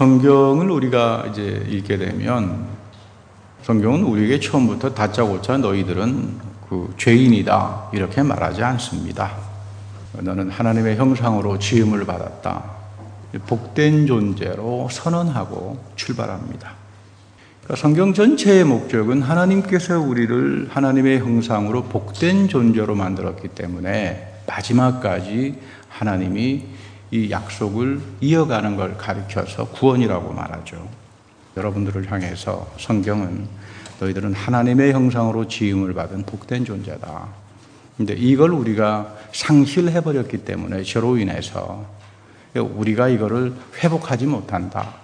성경을 우리가 이제 읽게 되면 성경은 우리에게 처음부터 다짜고짜 너희들은 그 죄인이다 이렇게 말하지 않습니다. 너는 하나님의 형상으로 지음을 받았다. 복된 존재로 선언하고 출발합니다. 그러니까 성경 전체의 목적은 하나님께서 우리를 하나님의 형상으로 복된 존재로 만들었기 때문에 마지막까지 하나님이 이 약속을 이어가는 걸 가리켜서 구원이라고 말하죠. 여러분들을 향해서 성경은 너희들은 하나님의 형상으로 지음을 받은 복된 존재다. 근데 이걸 우리가 상실해버렸기 때문에 저로 인해서 우리가 이거를 회복하지 못한다.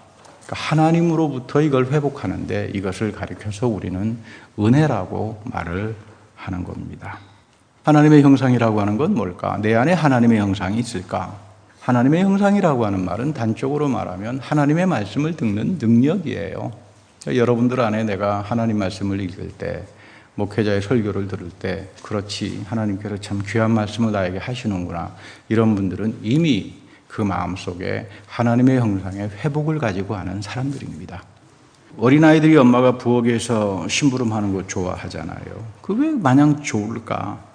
그러니까 하나님으로부터 이걸 회복하는데 이것을 가리켜서 우리는 은혜라고 말을 하는 겁니다. 하나님의 형상이라고 하는 건 뭘까? 내 안에 하나님의 형상이 있을까? 하나님의 형상이라고 하는 말은 단적으로 말하면 하나님의 말씀을 듣는 능력이에요. 그러니까 여러분들 안에 내가 하나님 말씀을 읽을 때, 목회자의 설교를 들을 때, 그렇지, 하나님께서 참 귀한 말씀을 나에게 하시는구나. 이런 분들은 이미 그 마음속에 하나님의 형상의 회복을 가지고 하는 사람들입니다. 어린아이들이 엄마가 부엌에서 심부름하는 거 좋아하잖아요. 그게 왜 마냥 좋을까?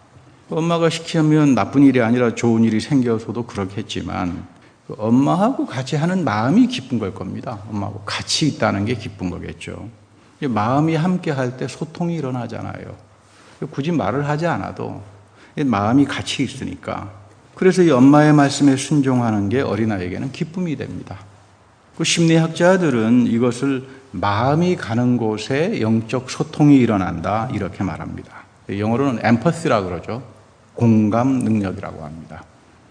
엄마가 시키면 나쁜 일이 아니라 좋은 일이 생겨서도 그렇겠지만 엄마하고 같이 하는 마음이 기쁜 걸 겁니다. 엄마하고 같이 있다는 게 기쁜 거겠죠. 마음이 함께 할 때 소통이 일어나잖아요. 굳이 말을 하지 않아도 마음이 같이 있으니까. 그래서 이 엄마의 말씀에 순종하는 게 어린아이에게는 기쁨이 됩니다. 그 심리학자들은 이것을 마음이 가는 곳에 영적 소통이 일어난다 이렇게 말합니다. 영어로는 empathy라고 그러죠. 공감 능력이라고 합니다.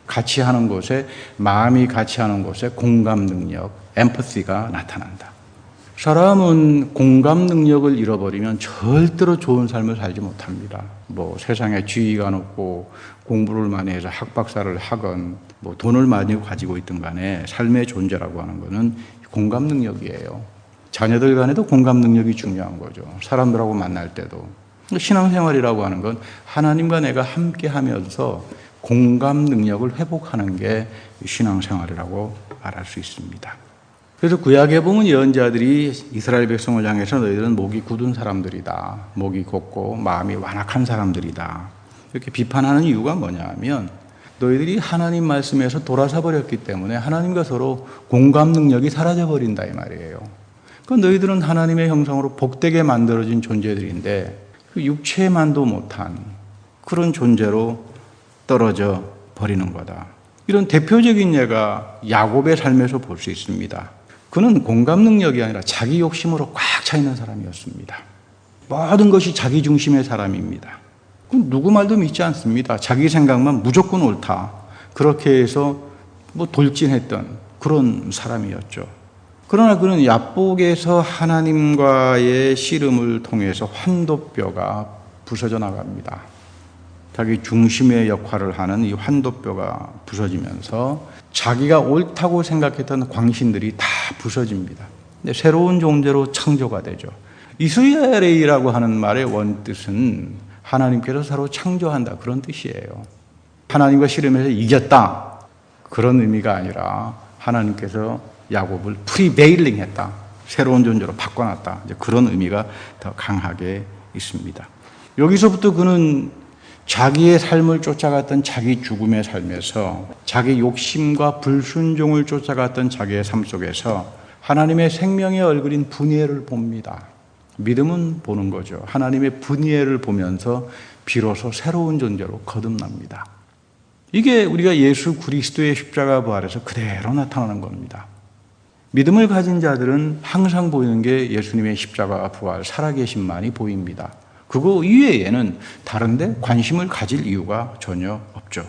같이 하는 곳에, 마음이 같이 하는 곳에 공감 능력, empathy가 나타난다. 사람은 공감 능력을 잃어버리면 절대로 좋은 삶을 살지 못합니다. 세상에 지위가 높고 공부를 많이 해서 학박사를 하건 돈을 많이 가지고 있든 간에 삶의 존재라고 하는 것은 공감 능력이에요. 자녀들 간에도 공감 능력이 중요한 거죠. 사람들하고 만날 때도. 신앙생활이라고 하는 건 하나님과 내가 함께 하면서 공감 능력을 회복하는 게 신앙생활이라고 말할 수 있습니다. 그래서 구약에 보면 예언자들이 이스라엘 백성을 향해서 너희들은 목이 굳은 사람들이다. 목이 곧고 마음이 완악한 사람들이다. 이렇게 비판하는 이유가 뭐냐면 너희들이 하나님 말씀에서 돌아서 버렸기 때문에 하나님과 서로 공감 능력이 사라져 버린다 이 말이에요. 그러니까 너희들은 하나님의 형상으로 복되게 만들어진 존재들인데 그 육체만도 못한 그런 존재로 떨어져 버리는 거다. 이런 대표적인 예가 야곱의 삶에서 볼 수 있습니다. 그는 공감 능력이 아니라 자기 욕심으로 꽉 차 있는 사람이었습니다. 모든 것이 자기 중심의 사람입니다. 누구 말도 믿지 않습니다. 자기 생각만 무조건 옳다. 그렇게 해서 돌진했던 그런 사람이었죠. 그러나 그는 야복에서 하나님과의 씨름을 통해서 환도뼈가 부서져 나갑니다. 자기 중심의 역할을 하는 이 환도뼈가 부서지면서 자기가 옳다고 생각했던 광신들이 다 부서집니다. 근데 새로운 존재로 창조가 되죠. 이스라엘이라고 하는 말의 원뜻은 하나님께서 새로 창조한다 그런 뜻이에요. 하나님과 씨름해서 이겼다 그런 의미가 아니라 하나님께서 야곱을 프리베일링 했다. 새로운 존재로 바꿔놨다. 이제 그런 의미가 더 강하게 있습니다. 여기서부터 그는 자기의 삶을 쫓아갔던 자기 죽음의 삶에서 자기 욕심과 불순종을 쫓아갔던 자기의 삶 속에서 하나님의 생명의 얼굴인 분이엘을 봅니다. 믿음은 보는 거죠. 하나님의 분이엘을 보면서 비로소 새로운 존재로 거듭납니다. 이게 우리가 예수 그리스도의 십자가 부활에서 그대로 나타나는 겁니다. 믿음을 가진 자들은 항상 보이는 게 예수님의 십자가 부활 살아계심만이 보입니다. 그거 이외에는 다른 데 관심을 가질 이유가 전혀 없죠.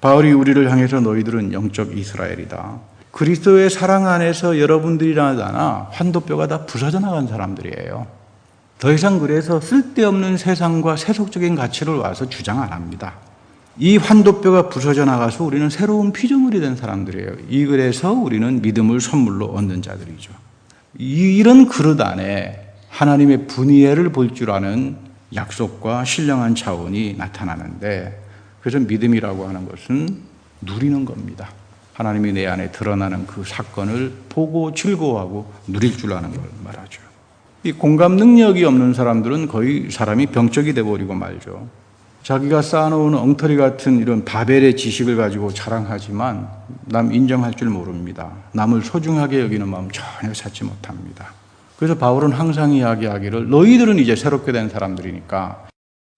바울이 우리를 향해서 너희들은 영적 이스라엘이다. 그리스도의 사랑 안에서 여러분들이나 환도뼈가 다 부서져 나간 사람들이에요. 더 이상 그래서 쓸데없는 세상과 세속적인 가치를 와서 주장 안 합니다. 이 환도뼈가 부서져 나가서 우리는 새로운 피조물이 된 사람들이에요. 그래서 우리는 믿음을 선물로 얻는 자들이죠. 이런 그릇 안에 하나님의 분이엘을 볼 줄 아는 약속과 신령한 차원이 나타나는데, 그래서 믿음이라고 하는 것은 누리는 겁니다. 하나님이 내 안에 드러나는 그 사건을 보고 즐거워하고 누릴 줄 아는 걸 말하죠. 이 공감 능력이 없는 사람들은 거의 사람이 병적이 돼버리고 말죠. 자기가 쌓아놓은 엉터리 같은 이런 바벨의 지식을 가지고 자랑하지만 남 인정할 줄 모릅니다. 남을 소중하게 여기는 마음 전혀 찾지 못합니다. 그래서 바울은 항상 이야기하기를 너희들은 이제 새롭게 된 사람들이니까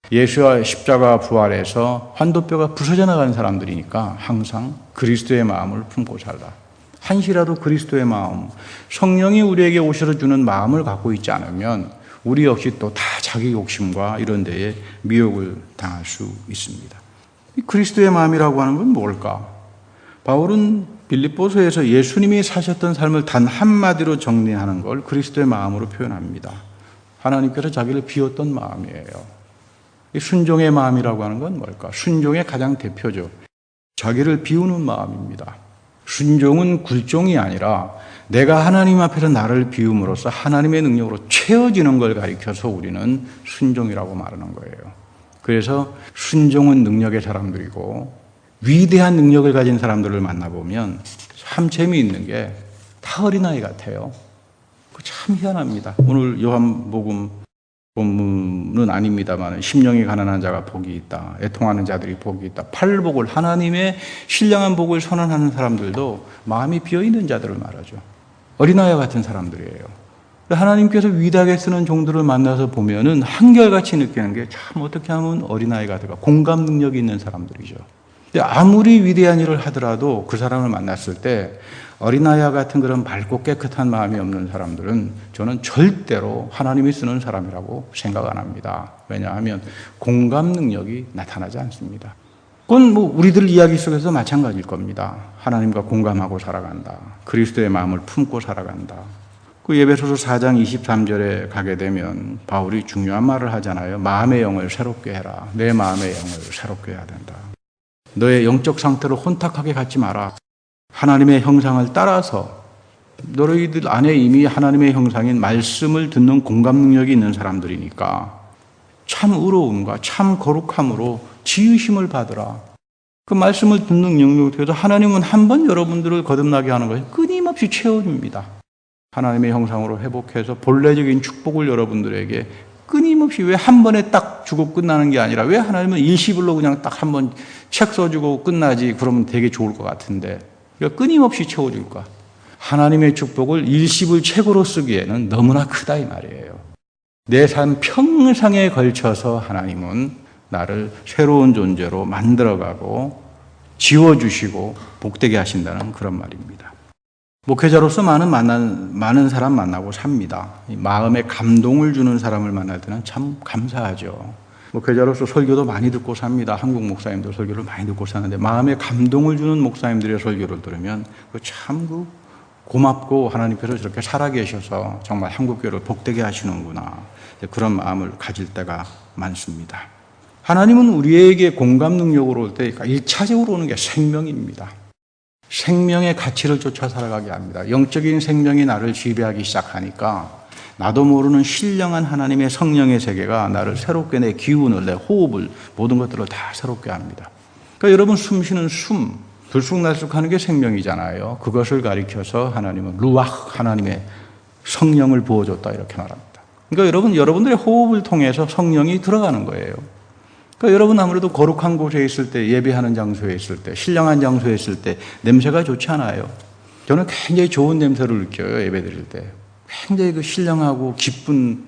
예수와 십자가 부활해서 환도뼈가 부서져 나가는 사람들이니까 항상 그리스도의 마음을 품고 살라. 한시라도 그리스도의 마음, 성령이 우리에게 오셔서 주는 마음을 갖고 있지 않으면 우리 역시 또 다 자기 욕심과 이런 데에 미혹을 당할 수 있습니다. 이 그리스도의 마음이라고 하는 건 뭘까? 바울은 빌립보서에서 예수님이 사셨던 삶을 단 한마디로 정리하는 걸 그리스도의 마음으로 표현합니다. 하나님께서 자기를 비웠던 마음이에요. 이 순종의 마음이라고 하는 건 뭘까? 순종의 가장 대표죠. 자기를 비우는 마음입니다. 순종은 굴종이 아니라 내가 하나님 앞에서 나를 비움으로써 하나님의 능력으로 채워지는 걸 가리켜서 우리는 순종이라고 말하는 거예요. 그래서 순종은 능력의 사람들이고 위대한 능력을 가진 사람들을 만나보면 참 재미있는 게 다 어린아이 같아요. 참 희한합니다. 오늘 요한복음 본문은 아닙니다만 심령이 가난한 자가 복이 있다. 애통하는 자들이 복이 있다. 팔복을 하나님의 신령한 복을 선언하는 사람들도 마음이 비어있는 자들을 말하죠. 어린아이 같은 사람들이에요. 하나님께서 위대하게 쓰는 종들을 만나서 보면은 한결같이 느끼는 게 참 어떻게 하면 어린아이 같을까. 공감 능력이 있는 사람들이죠. 근데 아무리 위대한 일을 하더라도 그 사람을 만났을 때 어린아이와 같은 그런 밝고 깨끗한 마음이 없는 사람들은 저는 절대로 하나님이 쓰는 사람이라고 생각 안 합니다. 왜냐하면 공감 능력이 나타나지 않습니다. 그건 뭐 우리들 이야기 속에서 마찬가지일 겁니다. 하나님과 공감하고 살아간다. 그리스도의 마음을 품고 살아간다. 그 에베소서 4장 23절에 가게 되면 바울이 중요한 말을 하잖아요. 마음의 영을 새롭게 해라. 내 마음의 영을 새롭게 해야 된다. 너의 영적 상태를 혼탁하게 갖지 마라. 하나님의 형상을 따라서 너희들 안에 이미 하나님의 형상인 말씀을 듣는 공감 능력이 있는 사람들이니까 참 의로움과 참 거룩함으로 지으심을 받으라. 그 말씀을 듣는 영역을 통해서 하나님은 한 번 여러분들을 거듭나게 하는 것이 끊임없이 채워줍니다. 하나님의 형상으로 회복해서 본래적인 축복을 여러분들에게 끊임없이 왜 한 번에 딱 주고 끝나는 게 아니라 왜 하나님은 일시불로 그냥 딱 한 번 책 써주고 끝나지 그러면 되게 좋을 것 같은데 그러니까 끊임없이 채워줄까? 하나님의 축복을 일시불 책으로 쓰기에는 너무나 크다 이 말이에요. 내 삶 평생에 걸쳐서 하나님은 나를 새로운 존재로 만들어가고 지워주시고 복되게 하신다는 그런 말입니다. 목회자로서 많은 사람 만나고 삽니다. 마음에 감동을 주는 사람을 만날 때는 참 감사하죠. 목회자로서 설교도 많이 듣고 삽니다. 한국 목사님들 설교를 많이 듣고 사는데 마음에 감동을 주는 목사님들의 설교를 들으면 참 고맙고 하나님께서 저렇게 살아계셔서 정말 한국교회를 복되게 하시는구나. 그런 마음을 가질 때가 많습니다. 하나님은 우리에게 공감 능력으로 올 때 1차적으로 오는 게 생명입니다. 생명의 가치를 쫓아 살아가게 합니다. 영적인 생명이 나를 지배하기 시작하니까 나도 모르는 신령한 하나님의 성령의 세계가 나를 새롭게 내 기운을, 내 호흡을, 모든 것들을 다 새롭게 합니다. 그러니까 여러분 숨 쉬는 숨, 들쑥날쑥하는 게 생명이잖아요. 그것을 가리켜서 하나님은 루아흐, 하나님의 성령을 부어줬다 이렇게 말합니다. 그러니까 여러분들의 호흡을 통해서 성령이 들어가는 거예요. 그러니까 여러분 아무래도 거룩한 곳에 있을 때, 예배하는 장소에 있을 때, 신령한 장소에 있을 때 냄새가 좋지 않아요. 저는 굉장히 좋은 냄새를 느껴요. 예배 드릴 때. 굉장히 그 신령하고 기쁜.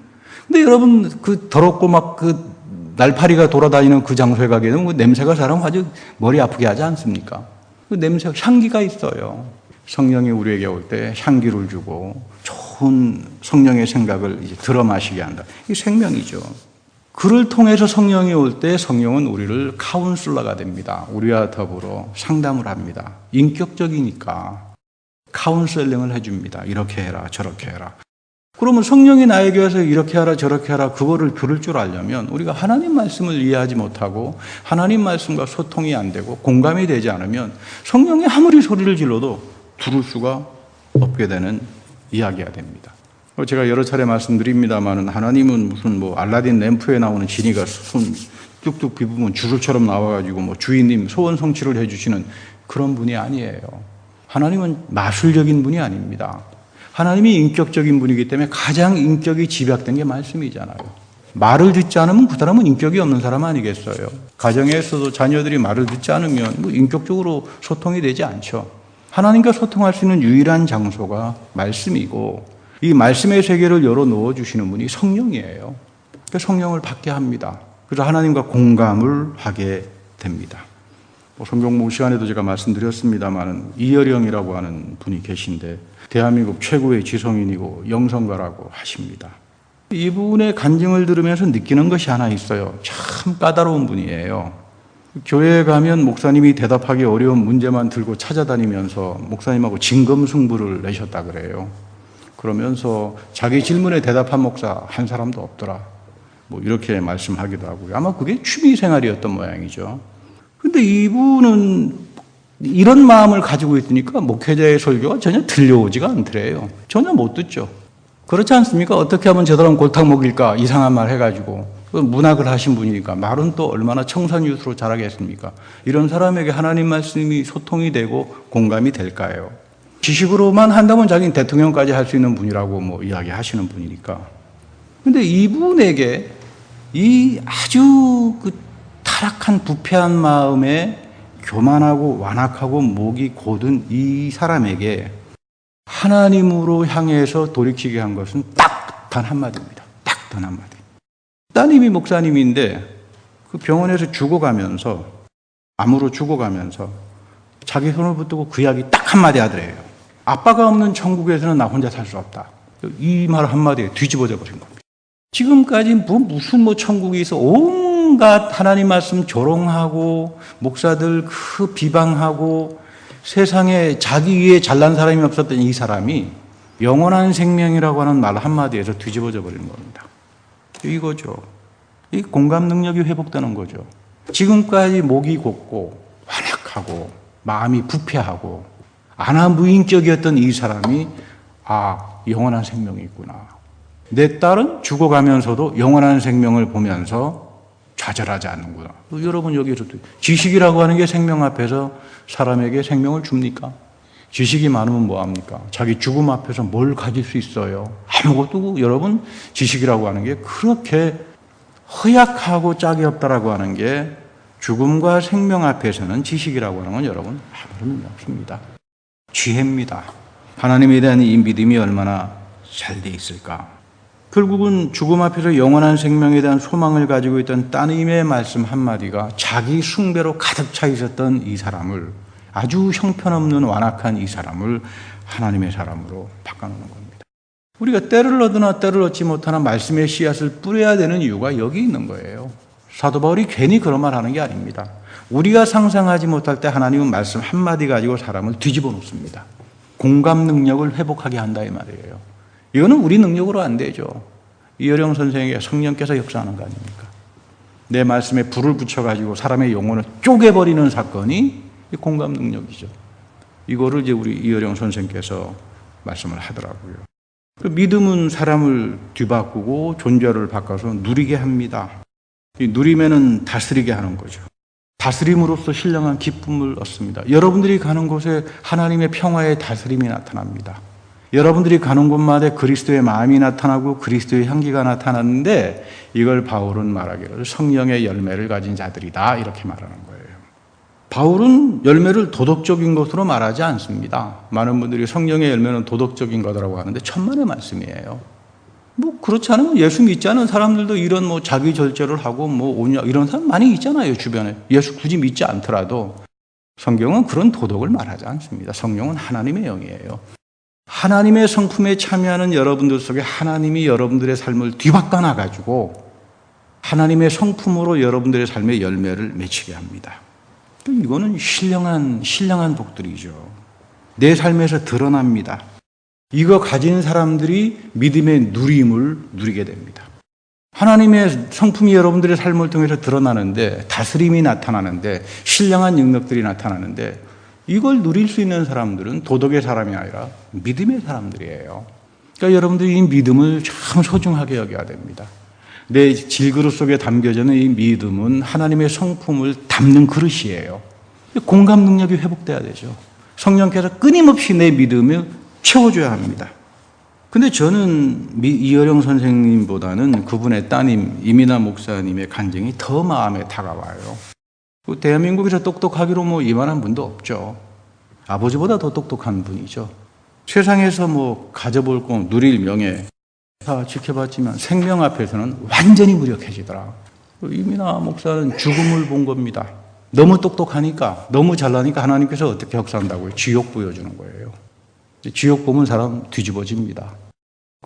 근데 여러분 그 더럽고 막 그 날파리가 돌아다니는 그 장소에 가게 되면 그 냄새가 사람 아주 머리 아프게 하지 않습니까? 그 냄새, 향기가 있어요. 성령이 우리에게 올 때 향기를 주고 좋은 성령의 생각을 이제 들어 마시게 한다. 이게 생명이죠. 그를 통해서 성령이 올 때 성령은 우리를 카운슬러가 됩니다. 우리와 더불어 상담을 합니다. 인격적이니까 카운셀링을 해줍니다. 이렇게 해라 저렇게 해라. 그러면 성령이 나에게 와서 이렇게 하라 저렇게 하라 그거를 들을 줄 알려면 우리가 하나님 말씀을 이해하지 못하고 하나님 말씀과 소통이 안 되고 공감이 되지 않으면 성령이 아무리 소리를 질러도 들을 수가 없게 되는 이야기가 됩니다. 제가 여러 차례 말씀드립니다만 하나님은 무슨 알라딘 램프에 나오는 지니가 손 뚝뚝 비부면 주술처럼 나와가지고 주인님 소원 성취를 해주시는 그런 분이 아니에요. 하나님은 마술적인 분이 아닙니다. 하나님이 인격적인 분이기 때문에 가장 인격이 집약된 게 말씀이잖아요. 말을 듣지 않으면 그 사람은 인격이 없는 사람 아니겠어요? 가정에서도 자녀들이 말을 듣지 않으면 뭐 인격적으로 소통이 되지 않죠. 하나님과 소통할 수 있는 유일한 장소가 말씀이고 이 말씀의 세계를 열어놓아 주시는 분이 성령이에요. 그래서 성령을 받게 합니다. 그래서 하나님과 공감을 하게 됩니다. 성경목 시간에도 제가 말씀드렸습니다만 이여령이라고 하는 분이 계신데 대한민국 최고의 지성인이고 영성가라고 하십니다. 이분의 간증을 들으면서 느끼는 것이 하나 있어요. 참 까다로운 분이에요. 교회에 가면 목사님이 대답하기 어려운 문제만 들고 찾아다니면서 목사님하고 진검승부를 내셨다 그래요. 그러면서 자기 질문에 대답한 목사 한 사람도 없더라. 뭐 이렇게 말씀하기도 하고요. 아마 그게 취미 생활이었던 모양이죠. 근데 이분은 이런 마음을 가지고 있으니까 목회자의 설교가 전혀 들려오지가 않더래요. 전혀 못 듣죠. 그렇지 않습니까? 어떻게 하면 저사람 골탕 먹일까? 이상한 말 해가지고. 문학을 하신 분이니까 말은 또 얼마나 청산유수로 잘하겠습니까? 이런 사람에게 하나님 말씀이 소통이 되고 공감이 될까요? 지식으로만 한다면 자기는 대통령까지 할 수 있는 분이라고 뭐 이야기하시는 분이니까. 근데 이분에게 이 아주 타락한 부패한 마음에 교만하고 완악하고 목이 곧은 이 사람에게 하나님으로 향해서 돌이키게 한 것은 딱 단 한마디입니다. 딱 단 한마디. 따님이 목사님인데 그 병원에서 죽어가면서 암으로 죽어가면서 자기 손을 붙들고 그 이야기 딱 한마디 하더래요. 아빠가 없는 천국에서는 나 혼자 살 수 없다. 이 말 한마디에 뒤집어져 버린 겁니다. 지금까지 무슨 천국이 있어 온갖 하나님 말씀 조롱하고 목사들 비방하고 세상에 자기 위에 잘난 사람이 없었던 이 사람이 영원한 생명이라고 하는 말 한마디에서 뒤집어져 버리는 겁니다. 이거죠. 이 공감 능력이 회복되는 거죠. 지금까지 목이 곧고 완악하고 마음이 부패하고 안하무인격이었던 이 사람이 영원한 생명이 있구나. 내 딸은 죽어가면서도 영원한 생명을 보면서 좌절하지 않는구나. 여러분 여기서도 지식이라고 하는 게 생명 앞에서 사람에게 생명을 줍니까? 지식이 많으면 뭐합니까? 자기 죽음 앞에서 뭘 가질 수 있어요? 아무것도. 여러분 지식이라고 하는 게 그렇게 허약하고 짝이 없다라고 하는 게 죽음과 생명 앞에서는 지식이라고 하는 건 여러분 아무런 의미 없습니다. 지혜입니다. 하나님에 대한 이 믿음이 얼마나 잘 돼 있을까? 결국은 죽음 앞에서 영원한 생명에 대한 소망을 가지고 있던 따님의 말씀 한마디가 자기 숭배로 가득 차 있었던 이 사람을, 아주 형편없는 완악한 이 사람을 하나님의 사람으로 바꿔놓는 겁니다. 우리가 때를 얻으나 때를 얻지 못하나 말씀의 씨앗을 뿌려야 되는 이유가 여기 있는 거예요. 사도 바울이 괜히 그런 말 하는 게 아닙니다. 우리가 상상하지 못할 때 하나님은 말씀 한마디 가지고 사람을 뒤집어 놓습니다. 공감 능력을 회복하게 한다 이 말이에요. 이거는 우리 능력으로 안 되죠. 이여령 선생에게 성령께서 역사하는 거 아닙니까? 내 말씀에 불을 붙여가지고 사람의 영혼을 쪼개버리는 사건이 이 공감 능력이죠. 이거를 이제 우리 이여령 선생께서 말씀을 하더라고요. 믿음은 사람을 뒤바꾸고 존재를 바꿔서 누리게 합니다. 이 누리면은 다스리게 하는 거죠. 다스림으로써 신령한 기쁨을 얻습니다. 여러분들이 가는 곳에 하나님의 평화의 다스림이 나타납니다. 여러분들이 가는 곳마다 그리스도의 마음이 나타나고 그리스도의 향기가 나타나는데 이걸 바울은 말하기를 성령의 열매를 가진 자들이다 이렇게 말하는 거예요. 바울은 열매를 도덕적인 것으로 말하지 않습니다. 많은 분들이 성령의 열매는 도덕적인 거라고 하는데 천만의 말씀이에요. 그렇지 않으면 예수 믿지 않은 사람들도 이런 자기 절제를 하고 온유 이런 사람 많이 있잖아요, 주변에. 예수 굳이 믿지 않더라도 성경은 그런 도덕을 말하지 않습니다. 성령은 하나님의 영이에요. 하나님의 성품에 참여하는 여러분들 속에 하나님이 여러분들의 삶을 뒤바꿔 놔가지고 하나님의 성품으로 여러분들의 삶의 열매를 맺히게 합니다. 이거는 신령한 복들이죠. 내 삶에서 드러납니다. 이거 가진 사람들이 믿음의 누림을 누리게 됩니다. 하나님의 성품이 여러분들의 삶을 통해서 드러나는데, 다스림이 나타나는데, 신령한 능력들이 나타나는데, 이걸 누릴 수 있는 사람들은 도덕의 사람이 아니라 믿음의 사람들이에요. 그러니까 여러분들이 이 믿음을 참 소중하게 여겨야 됩니다. 내 질그릇 속에 담겨져 있는 이 믿음은 하나님의 성품을 담는 그릇이에요. 공감 능력이 회복돼야 되죠. 성령께서 끊임없이 내 믿음을 채워줘야 합니다. 근데 저는 이어령 선생님보다는 그분의 따님 이민아 목사님의 간증이 더 마음에 다가와요. 대한민국에서 똑똑하기로 뭐 이만한 분도 없죠. 아버지보다 더 똑똑한 분이죠. 세상에서 뭐 가져볼 거 누릴 명예 다 지켜봤지만 생명 앞에서는 완전히 무력해지더라. 이민아 목사는 죽음을 본 겁니다. 너무 똑똑하니까, 너무 잘나니까 하나님께서 어떻게 역사한다고요? 지옥 보여주는 거예요. 지옥 보면 사람 뒤집어집니다.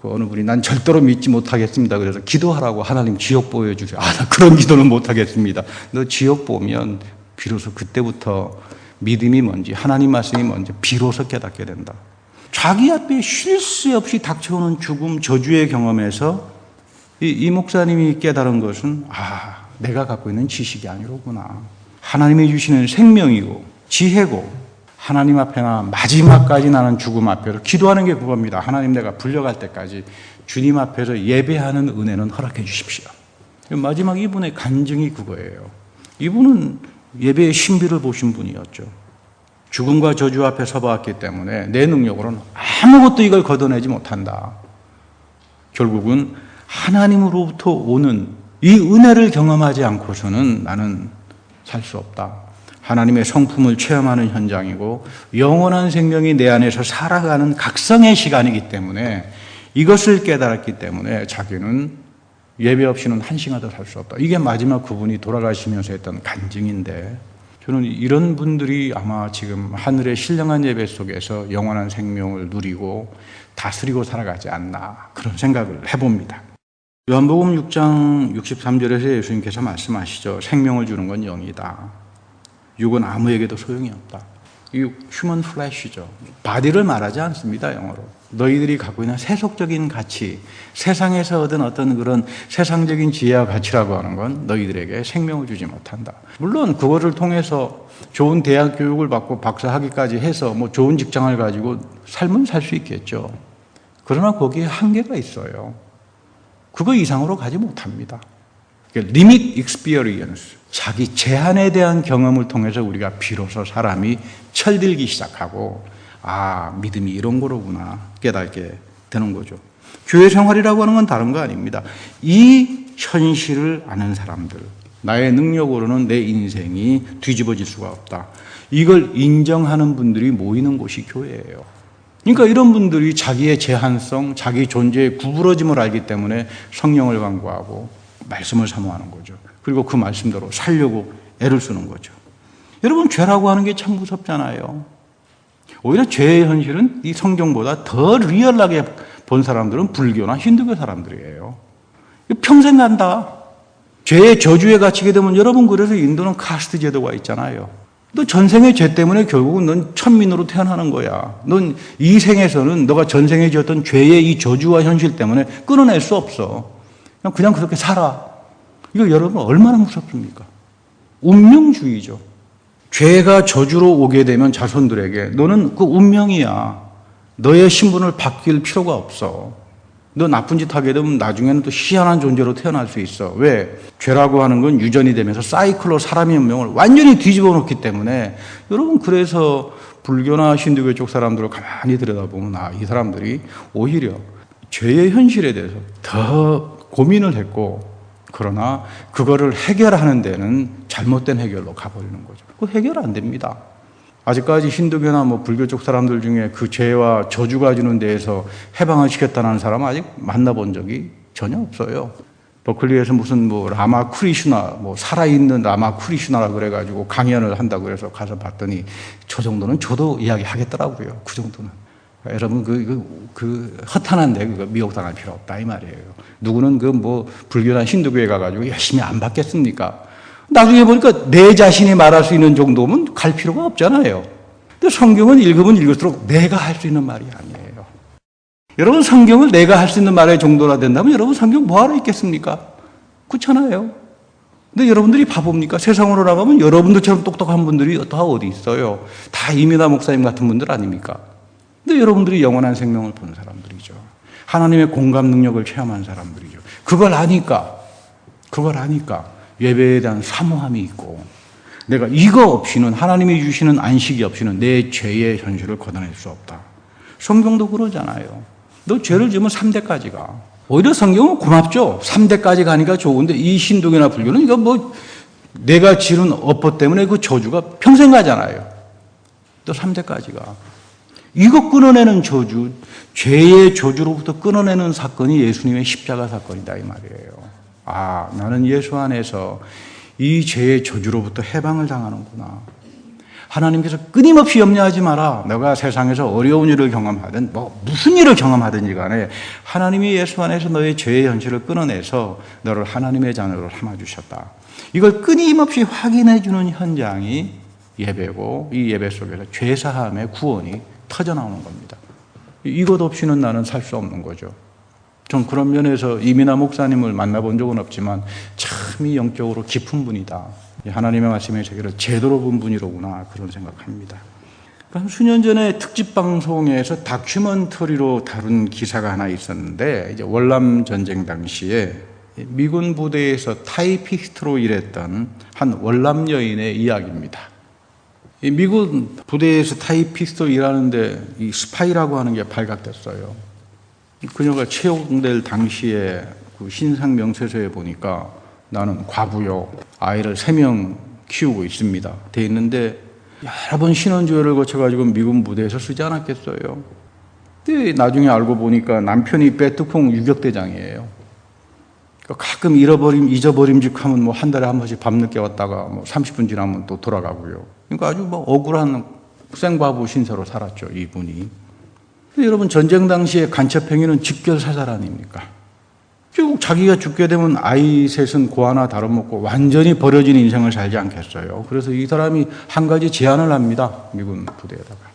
그 어느 분이 난 절대로 믿지 못하겠습니다. 그래서 기도하라고 하나님 지옥 보여주세요. 나 그런 기도는 못하겠습니다. 너 지옥 보면 비로소 그때부터 믿음이 뭔지, 하나님 말씀이 뭔지 비로소 깨닫게 된다. 자기 앞에 쉴 새 없이 닥쳐오는 죽음, 저주의 경험에서 이 목사님이 깨달은 것은 내가 갖고 있는 지식이 아니로구나. 하나님이 주시는 생명이고 지혜고 하나님 앞에나 마지막까지 나는 죽음 앞에서 기도하는 게 그겁니다. 하나님 내가 불려갈 때까지 주님 앞에서 예배하는 은혜는 허락해 주십시오. 마지막 이분의 간증이 그거예요. 이분은 예배의 신비를 보신 분이었죠. 죽음과 저주 앞에 서봤기 때문에 내 능력으로는 아무것도 이걸 걷어내지 못한다. 결국은 하나님으로부터 오는 이 은혜를 경험하지 않고서는 나는 살 수 없다. 하나님의 성품을 체험하는 현장이고 영원한 생명이 내 안에서 살아가는 각성의 시간이기 때문에 이것을 깨달았기 때문에 자기는 예배 없이는 한 시간도 살 수 없다. 이게 마지막 그분이 돌아가시면서 했던 간증인데 저는 이런 분들이 아마 지금 하늘의 신령한 예배 속에서 영원한 생명을 누리고 다스리고 살아가지 않나 그런 생각을 해봅니다. 요한복음 6장 63절에서 예수님께서 말씀하시죠. 생명을 주는 건 영이다. 육은 아무에게도 소용이 없다. 이 휴먼 플래시죠. 바디를 말하지 않습니다. 영어로. 너희들이 갖고 있는 세속적인 가치, 세상에서 얻은 어떤 그런 세상적인 지혜와 가치라고 하는 건 너희들에게 생명을 주지 못한다. 물론 그거를 통해서 좋은 대학 교육을 받고 박사 학위까지 해서 뭐 좋은 직장을 가지고 삶은 살 수 있겠죠. 그러나 거기에 한계가 있어요. 그거 이상으로 가지 못합니다. 리밋 익스피리언스, 자기 제한에 대한 경험을 통해서 우리가 비로소 사람이 철들기 시작하고 믿음이 이런 거로구나 깨닫게 되는 거죠. 교회 생활이라고 하는 건 다른 거 아닙니다. 이 현실을 아는 사람들, 나의 능력으로는 내 인생이 뒤집어질 수가 없다. 이걸 인정하는 분들이 모이는 곳이 교회예요. 그러니까 이런 분들이 자기의 제한성, 자기 존재의 구부러짐을 알기 때문에 성령을 간구하고 말씀을 사모하는 거죠. 그리고 그 말씀대로 살려고 애를 쓰는 거죠. 여러분, 죄라고 하는 게 참 무섭잖아요. 오히려 죄의 현실은 이 성경보다 더 리얼하게 본 사람들은 불교나 힌두교 사람들이에요. 평생 간다. 죄의 저주에 갇히게 되면 여러분, 그래서 인도는 카스트 제도가 있잖아요. 너 전생의 죄 때문에 결국은 넌 천민으로 태어나는 거야. 넌 이 생에서는 너가 전생에 지었던 죄의 이 저주와 현실 때문에 끊어낼 수 없어. 그냥 그렇게 살아. 이거 여러분 얼마나 무섭습니까? 운명주의죠. 죄가 저주로 오게 되면 자손들에게 너는 그 운명이야. 너의 신분을 바뀔 필요가 없어. 너 나쁜 짓 하게 되면 나중에는 또 희한한 존재로 태어날 수 있어. 왜? 죄라고 하는 건 유전이 되면서 사이클로 사람의 운명을 완전히 뒤집어 놓기 때문에 여러분, 그래서 불교나 힌두교 쪽 사람들을 가만히 들여다보면 이 사람들이 오히려 죄의 현실에 대해서 더 고민을 했고, 그러나 그거를 해결하는 데는 잘못된 해결로 가버리는 거죠. 그거 해결 안 됩니다. 아직까지 힌두교나 불교 쪽 사람들 중에 그 죄와 저주가 주는 데에서 해방을 시켰다는 사람은 아직 만나본 적이 전혀 없어요. 버클리에서 무슨 라마 쿠리슈나, 살아있는 라마 쿠리슈나라 그래가지고 강연을 한다고 그래서 가서 봤더니 저 정도는 저도 이야기 하겠더라고요. 그 정도는. 여러분, 그 허탄한데 그거 미혹당할 필요 없다 이 말이에요. 누구는 불교나 힌두교에 가가지고 열심히 안 받겠습니까? 나중에 보니까 내 자신이 말할 수 있는 정도면 갈 필요가 없잖아요. 근데 성경은 읽으면 읽을수록 내가 할 수 있는 말이 아니에요. 여러분, 성경을 내가 할 수 있는 말의 정도라 된다면 여러분 성경 뭐하러 읽겠습니까? 그렇잖아요. 근데 여러분들이 바보입니까? 세상으로 나가면 여러분들처럼 똑똑한 분들이 다 어디 있어요? 다 이민아 목사님 같은 분들 아닙니까? 근데 여러분들이 영원한 생명을 보는 사람들이죠. 하나님의 공감 능력을 체험한 사람들이죠. 그걸 아니까 예배에 대한 사모함이 있고 내가 이거 없이는, 하나님이 주시는 안식이 없이는 내 죄의 현실을 걷어낼 수 없다. 성경도 그러잖아요. 너 죄를 지으면 3대까지 가. 오히려 성경은 고맙죠. 3대까지 가니까 좋은데 이 신도교나 불교는 이거 뭐 내가 지른 업보 때문에 그 저주가 평생 가잖아요. 또 3대까지 가. 이거 끊어내는 저주, 죄의 저주로부터 끊어내는 사건이 예수님의 십자가 사건이다 이 말이에요. 아, 나는 예수 안에서 이 죄의 저주로부터 해방을 당하는구나. 하나님께서 끊임없이 염려하지 마라. 너가 세상에서 어려운 일을 경험하든 무슨 일을 경험하든지 간에 하나님이 예수 안에서 너의 죄의 현실을 끊어내서 너를 하나님의 자녀로 삼아주셨다. 이걸 끊임없이 확인해 주는 현장이 예배고, 이 예배 속에서 죄사함의 구원이 터져나오는 겁니다. 이것 없이는 나는 살 수 없는 거죠. 전 그런 면에서 이민아 목사님을 만나본 적은 없지만 참이 영적으로 깊은 분이다. 하나님의 말씀의 세계를 제대로 본 분이로구나, 그런 생각합니다. 수년 전에 특집 방송에서 다큐멘터리로 다룬 기사가 하나 있었는데, 이제 월남 전쟁 당시에 미군 부대에서 타이피스트로 일했던 한 월남 여인의 이야기입니다. 이 미군 부대에서 타이피스트로 일하는데 이 스파이라고 하는 게 발각됐어요. 그녀가 채용될 당시에 그 신상 명세서에 보니까 나는 과부요, 아이를 3명 키우고 있습니다 돼 있는데, 여러 번 신원조회를 거쳐가지고 미군 부대에서 쓰지 않았겠어요. 근데 나중에 알고 보니까 남편이 빼뚜콩 유격대장이에요. 가끔 잊어버림직하면 한 달에 한 번씩 밤늦게 왔다가 30분 지나면 또 돌아가고요. 그러니까 아주 억울한 생과부 신세로 살았죠, 이분이. 여러분, 전쟁 당시에 간첩행위는 직결사살 아닙니까? 결국 자기가 죽게 되면 아이 셋은 고 하나 다름없고 완전히 버려진 인생을 살지 않겠어요. 그래서 이 사람이 한 가지 제안을 합니다, 미군 부대에다가.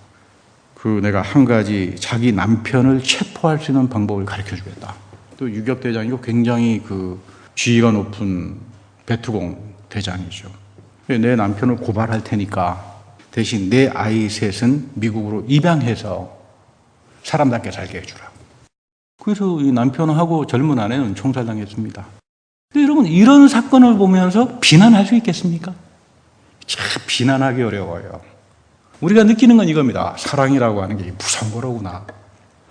내가 한 가지 자기 남편을 체포할 수 있는 방법을 가르쳐 주겠다. 또 유격대장이고 굉장히 지위가 높은 베트공 대장이죠. 내 남편을 고발할 테니까 대신 내 아이 셋은 미국으로 입양해서 사람답게 살게 해주라. 그래서 이 남편하고 젊은 아내는 총살당했습니다. 여러분, 이런 사건을 보면서 비난할 수 있겠습니까? 참 비난하기 어려워요. 우리가 느끼는 건 이겁니다. 사랑이라고 하는 게 무서운 거로구나.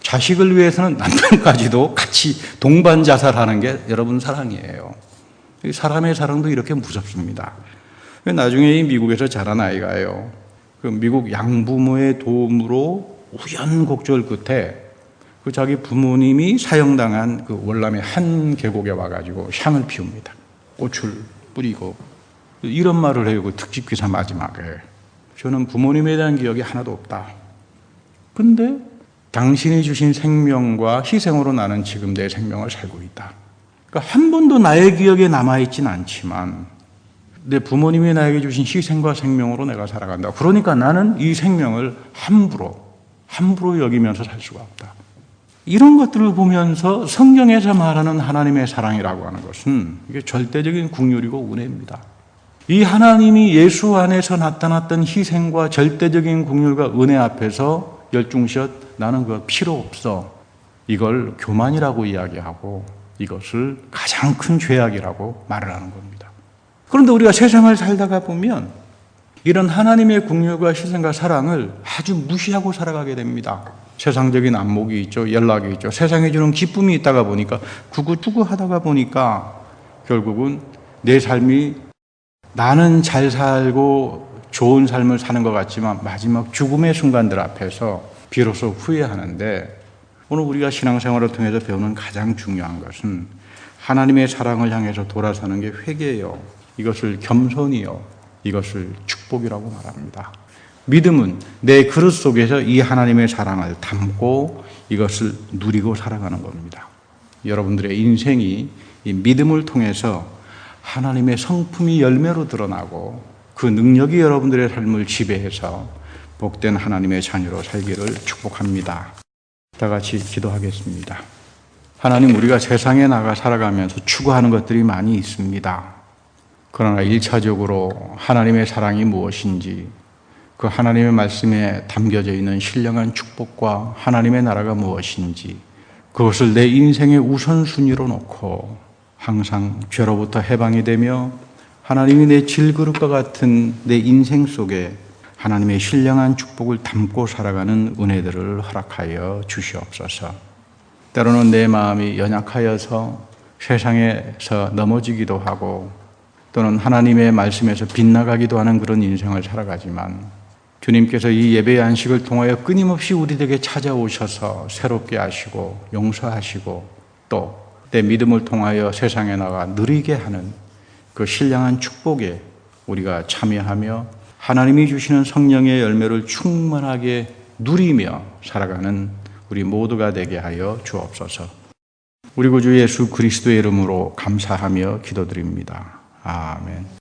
자식을 위해서는 남편까지도 같이 동반 자살하는 게 여러분 사랑이에요. 사람의 사랑도 이렇게 무섭습니다. 나중에 이 미국에서 자란 아이가요, 미국 양부모의 도움으로 우연곡절 끝에 자기 부모님이 사형당한 월남의 한 계곡에 와가지고 향을 피웁니다. 꽃을 뿌리고 이런 말을 해요. 특집 기사 마지막에. 저는 부모님에 대한 기억이 하나도 없다. 근데 당신이 주신 생명과 희생으로 나는 지금 내 생명을 살고 있다. 그러니까 한 번도 나의 기억에 남아있진 않지만 내 부모님이 나에게 주신 희생과 생명으로 내가 살아간다. 그러니까 나는 이 생명을 함부로 여기면서 살 수가 없다. 이런 것들을 보면서 성경에서 말하는 하나님의 사랑이라고 하는 것은 이게 절대적인 긍휼이고 은혜입니다. 이 하나님이 예수 안에서 나타났던 희생과 절대적인 긍휼과 은혜 앞에서 열중시엇 나는 그거 필요 없어. 이걸 교만이라고 이야기하고 이것을 가장 큰 죄악이라고 말을 하는 겁니다. 그런데 우리가 세상을 살다가 보면 이런 하나님의 긍휼과 희생과 사랑을 아주 무시하고 살아가게 됩니다. 세상적인 안목이 있죠. 연락이 있죠. 세상에 주는 기쁨이 있다가 보니까 구구주구 하다가 보니까 결국은 내 삶이 나는 잘 살고 좋은 삶을 사는 것 같지만 마지막 죽음의 순간들 앞에서 비로소 후회하는데, 오늘 우리가 신앙생활을 통해서 배우는 가장 중요한 것은 하나님의 사랑을 향해서 돌아서는 게 회개예요. 이것을 겸손이요, 이것을 축복이라고 말합니다. 믿음은 내 그릇 속에서 이 하나님의 사랑을 담고 이것을 누리고 살아가는 겁니다. 여러분들의 인생이 이 믿음을 통해서 하나님의 성품이 열매로 드러나고 그 능력이 여러분들의 삶을 지배해서 복된 하나님의 자녀로 살기를 축복합니다. 다 같이 기도하겠습니다. 하나님, 우리가 세상에 나가 살아가면서 추구하는 것들이 많이 있습니다. 그러나 1차적으로 하나님의 사랑이 무엇인지, 그 하나님의 말씀에 담겨져 있는 신령한 축복과 하나님의 나라가 무엇인지, 그것을 내 인생의 우선순위로 놓고 항상 죄로부터 해방이 되며 하나님이 내 질그릇과 같은 내 인생 속에 하나님의 신령한 축복을 담고 살아가는 은혜들을 허락하여 주시옵소서. 때로는 내 마음이 연약하여서 세상에서 넘어지기도 하고 또는 하나님의 말씀에서 빗나가기도 하는 그런 인생을 살아가지만 주님께서 이 예배의 안식을 통하여 끊임없이 우리에게 찾아오셔서 새롭게 하시고 용서하시고 또 내 믿음을 통하여 세상에 나가 누리게 하는 그 신령한 축복에 우리가 참여하며 하나님이 주시는 성령의 열매를 충만하게 누리며 살아가는 우리 모두가 되게 하여 주옵소서. 우리 구주 예수 그리스도의 이름으로 감사하며 기도드립니다. 아멘.